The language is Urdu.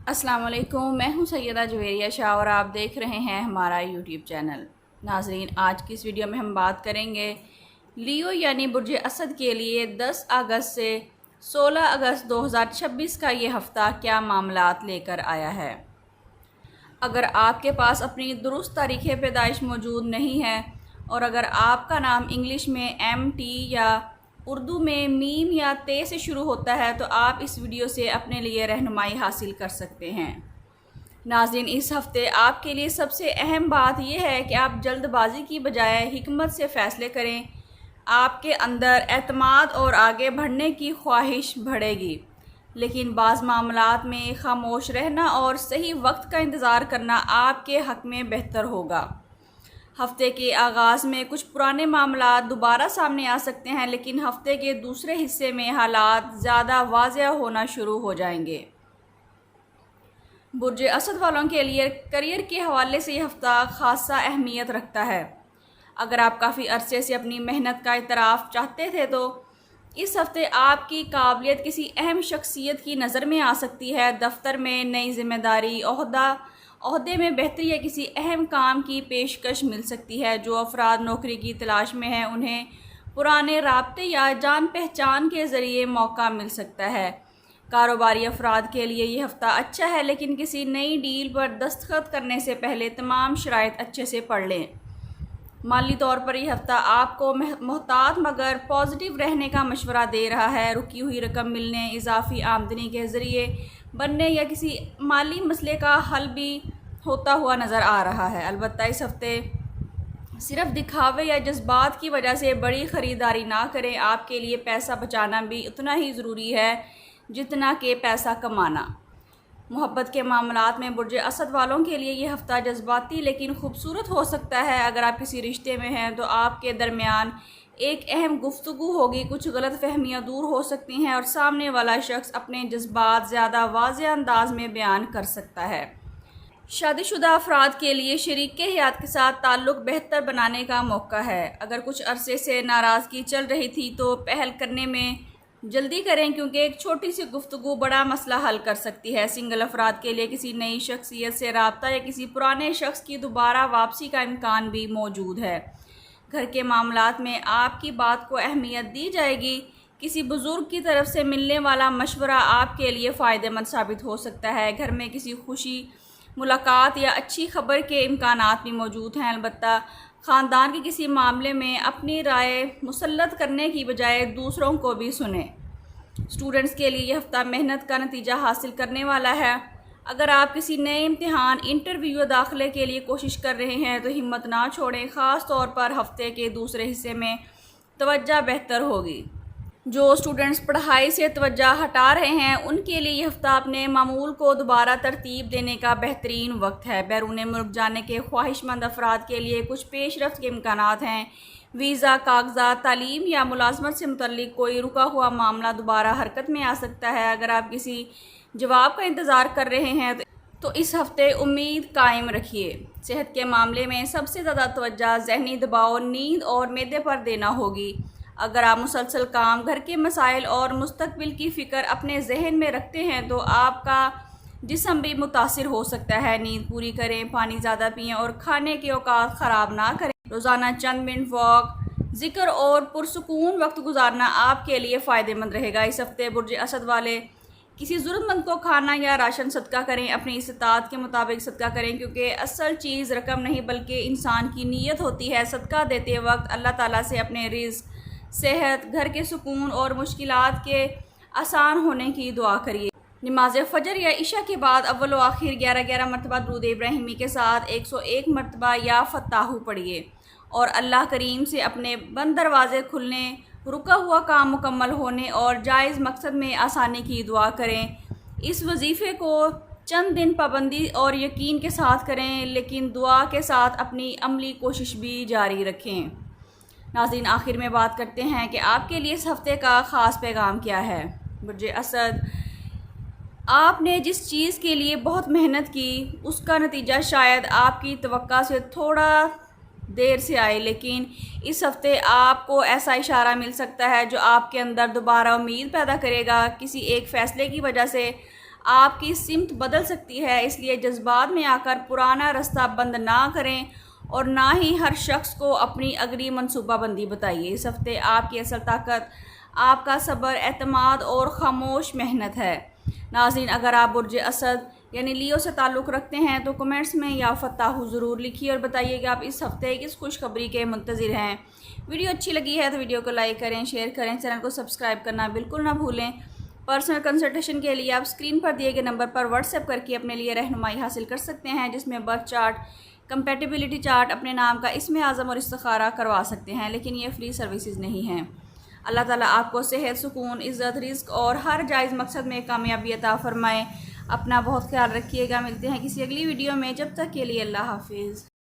السلام علیکم، میں ہوں سیدہ جویریہ شاہ اور آپ دیکھ رہے ہیں ہمارا یوٹیوب چینل۔ ناظرین، آج کی اس ویڈیو میں ہم بات کریں گے لیو یعنی برج اسد کے لیے 10 اگست سے 16 اگست 2026 کا یہ ہفتہ کیا معاملات لے کر آیا ہے۔ اگر آپ کے پاس اپنی درست تاریخ پیدائش موجود نہیں ہے اور اگر آپ کا نام انگلش میں ایم ٹی یا اردو میں میم یا تے سے شروع ہوتا ہے تو آپ اس ویڈیو سے اپنے لیے رہنمائی حاصل کر سکتے ہیں۔ ناظرین، اس ہفتے آپ کے لیے سب سے اہم بات یہ ہے کہ آپ جلد بازی کی بجائے حکمت سے فیصلے کریں۔ آپ کے اندر اعتماد اور آگے بڑھنے کی خواہش بڑھے گی، لیکن بعض معاملات میں خاموش رہنا اور صحیح وقت کا انتظار کرنا آپ کے حق میں بہتر ہوگا۔ ہفتے کے آغاز میں کچھ پرانے معاملات دوبارہ سامنے آ سکتے ہیں، لیکن ہفتے کے دوسرے حصے میں حالات زیادہ واضح ہونا شروع ہو جائیں گے۔ برج اسد والوں کے لیے کیریئر کے حوالے سے یہ ہفتہ خاصا اہمیت رکھتا ہے۔ اگر آپ کافی عرصے سے اپنی محنت کا اعتراف چاہتے تھے تو اس ہفتے آپ کی قابلیت کسی اہم شخصیت کی نظر میں آ سکتی ہے۔ دفتر میں نئی ذمہ داری، عہدے میں بہتری یا کسی اہم کام کی پیشکش مل سکتی ہے۔ جو افراد نوکری کی تلاش میں ہیں انہیں پرانے رابطے یا جان پہچان کے ذریعے موقع مل سکتا ہے۔ کاروباری افراد کے لیے یہ ہفتہ اچھا ہے، لیکن کسی نئی ڈیل پر دستخط کرنے سے پہلے تمام شرائط اچھے سے پڑھ لیں۔ مالی طور پر یہ ہفتہ آپ کو محتاط مگر پازیٹیو رہنے کا مشورہ دے رہا ہے۔ رکی ہوئی رقم ملنے، اضافی آمدنی کے ذریعے بننے یا کسی مالی مسئلے کا حل بھی ہوتا ہوا نظر آ رہا ہے۔ البتہ اس ہفتے صرف دکھاوے یا جذبات کی وجہ سے بڑی خریداری نہ کریں۔ آپ کے لیے پیسہ بچانا بھی اتنا ہی ضروری ہے جتنا کہ پیسہ کمانا۔ محبت کے معاملات میں برج اسد والوں کے لیے یہ ہفتہ جذباتی لیکن خوبصورت ہو سکتا ہے۔ اگر آپ کسی رشتے میں ہیں تو آپ کے درمیان ایک اہم گفتگو ہوگی، کچھ غلط فہمیاں دور ہو سکتی ہیں اور سامنے والا شخص اپنے جذبات زیادہ واضح انداز میں بیان کر سکتا ہے۔ شادی شدہ افراد کے لیے شریک حیات کے ساتھ تعلق بہتر بنانے کا موقع ہے۔ اگر کچھ عرصے سے ناراضگی چل رہی تھی تو پہل کرنے میں جلدی کریں، کیونکہ ایک چھوٹی سی گفتگو بڑا مسئلہ حل کر سکتی ہے۔ سنگل افراد کے لیے کسی نئی شخصیت سے رابطہ یا کسی پرانے شخص کی دوبارہ واپسی کا امکان بھی موجود ہے۔ گھر کے معاملات میں آپ کی بات کو اہمیت دی جائے گی۔ کسی بزرگ کی طرف سے ملنے والا مشورہ آپ کے لیے فائدہ مند ثابت ہو سکتا ہے۔ گھر میں کسی خوشی ملاقات یا اچھی خبر کے امکانات بھی موجود ہیں۔ البتہ خاندان کے کسی معاملے میں اپنی رائے مسلط کرنے کی بجائے دوسروں کو بھی سنیں۔ اسٹوڈنٹس کے لیے یہ ہفتہ محنت کا نتیجہ حاصل کرنے والا ہے۔ اگر آپ کسی نئے امتحان، انٹرویو یا داخلے کے لیے کوشش کر رہے ہیں تو ہمت نہ چھوڑیں، خاص طور پر ہفتے کے دوسرے حصے میں توجہ بہتر ہوگی۔ جو اسٹوڈنٹس پڑھائی سے توجہ ہٹا رہے ہیں ان کے لیے یہ ہفتہ اپنے معمول کو دوبارہ ترتیب دینے کا بہترین وقت ہے۔ بیرون ملک جانے کے خواہش مند افراد کے لیے کچھ پیش رفت کے امکانات ہیں۔ ویزا، کاغذات، تعلیم یا ملازمت سے متعلق کوئی رکا ہوا معاملہ دوبارہ حرکت میں آ سکتا ہے۔ اگر آپ کسی جواب کا انتظار کر رہے ہیں تو اس ہفتے امید قائم رکھیے۔ صحت کے معاملے میں سب سے زیادہ توجہ ذہنی دباؤ، نیند اور معدے پر دینا ہوگی۔ اگر آپ مسلسل کام، گھر کے مسائل اور مستقبل کی فکر اپنے ذہن میں رکھتے ہیں تو آپ کا جسم بھی متاثر ہو سکتا ہے۔ نیند پوری کریں، پانی زیادہ پئیں اور کھانے کے اوقات خراب نہ کریں۔ روزانہ چند منٹ واک، ذکر اور پرسکون وقت گزارنا آپ کے لیے فائدہ مند رہے گا۔ اس ہفتے برج اسد والے کسی ضرورت مند کو کھانا یا راشن صدقہ کریں۔ اپنی استطاعت کے مطابق صدقہ کریں، کیونکہ اصل چیز رقم نہیں بلکہ انسان کی نیت ہوتی ہے۔ صدقہ دیتے وقت اللہ تعالیٰ سے اپنے رزق، صحت، گھر کے سکون اور مشکلات کے آسان ہونے کی دعا کریے۔ نماز فجر یا عشاء کے بعد اول و آخر 11 مرتبہ درود ابراہیمی کے ساتھ 101 مرتبہ یا فتاحو پڑھیے اور اللہ کریم سے اپنے بند دروازے کھلنے، رکا ہوا کام مکمل ہونے اور جائز مقصد میں آسانی کی دعا کریں۔ اس وظیفے کو چند دن پابندی اور یقین کے ساتھ کریں، لیکن دعا کے ساتھ اپنی عملی کوشش بھی جاری رکھیں۔ ناظرین، آخر میں بات کرتے ہیں کہ آپ کے لیے اس ہفتے کا خاص پیغام کیا ہے۔ برج اسد، آپ نے جس چیز کے لیے بہت محنت کی اس کا نتیجہ شاید آپ کی توقع سے تھوڑا دیر سے آئے، لیکن اس ہفتے آپ کو ایسا اشارہ مل سکتا ہے جو آپ کے اندر دوبارہ امید پیدا کرے گا۔ کسی ایک فیصلے کی وجہ سے آپ کی سمت بدل سکتی ہے، اس لیے جذبات میں آ کر پرانا رستہ بند نہ کریں اور نہ ہی ہر شخص کو اپنی اگلی منصوبہ بندی بتائیے۔ اس ہفتے آپ کی اصل طاقت آپ کا صبر، اعتماد اور خاموش محنت ہے۔ ناظرین، اگر آپ برج اسد یعنی لیو سے تعلق رکھتے ہیں تو کمنٹس میں یا فتح ضرور لکھیے اور بتائیے کہ آپ اس ہفتے کس خوشخبری کے منتظر ہیں۔ ویڈیو اچھی لگی ہے تو ویڈیو کو لائک کریں، شیئر کریں، چینل کو سبسکرائب کرنا بالکل نہ بھولیں۔ پرسنل کنسلٹیشن کے لیے آپ اسکرین پر دیے گئے نمبر پر واٹس ایپ کر کے اپنے لیے رہنمائی حاصل کر سکتے ہیں، جس میں برتھ چارٹ، کمپیٹیبلٹی چارٹ، اپنے نام کا اسم اعظم اور استخارہ کروا سکتے ہیں، لیکن یہ فری سروسز نہیں ہیں۔ اللہ تعالیٰ آپ کو صحت، سکون، عزت، رزق اور ہر جائز مقصد میں کامیابی عطا فرمائے۔ اپنا بہت خیال رکھیے گا۔ ملتے ہیں کسی اگلی ویڈیو میں، جب تک کے لیے اللہ حافظ۔